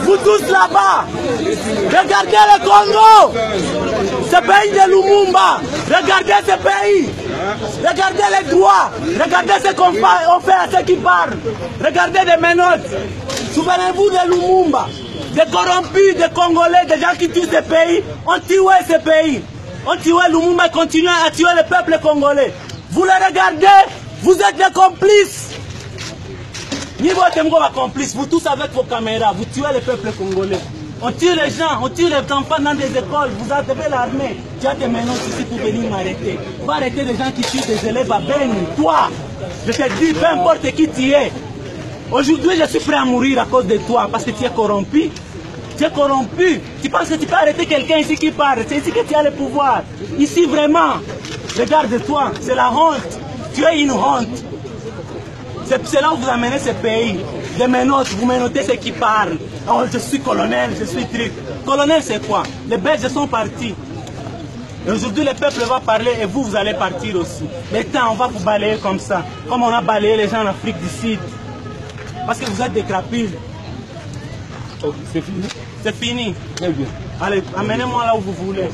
Vous tous là-bas, regardez le Congo, ce pays de Lumumba, regardez ce pays, regardez les droits, regardez ce qu'on fait à ceux qui parlent, regardez des menottes. Souvenez-vous de Lumumba, des corrompus, des Congolais, des gens qui tuent ce pays, ont tué ce pays. On tué Lumumba et continue à tuer le peuple congolais. Vous le regardez, vous êtes des complices. Vous tous avec vos caméras, vous tuez le peuple congolais. On tue les gens, on tue les enfants dans des écoles. Vous avez l'armée. Tu as des menottes ici pour venir m'arrêter. Va arrêter les gens qui tuent des élèves à Beni. Toi, je te dis, peu importe qui tu es. Aujourd'hui, je suis prêt à mourir à cause de toi parce que tu es corrompu. Tu es corrompu. Tu penses que tu peux arrêter quelqu'un ici qui parle. C'est ici que tu as le pouvoir. Ici, vraiment. Regarde-toi. C'est la honte. Tu es une honte. C'est là où vous amenez ce pays. Des menottes, vous menotez ceux qui parlent. Oh, je suis colonel, je suis truc. Colonel, c'est quoi? Les Belges sont partis. Et aujourd'hui, le peuple va parler et vous, vous allez partir aussi. Maintenant, on va vous balayer comme ça. Comme on a balayé les gens en Afrique du Sud. Parce que vous êtes des crapules. Oh, c'est fini? C'est fini. Très bien. Allez, amenez-moi là où vous voulez.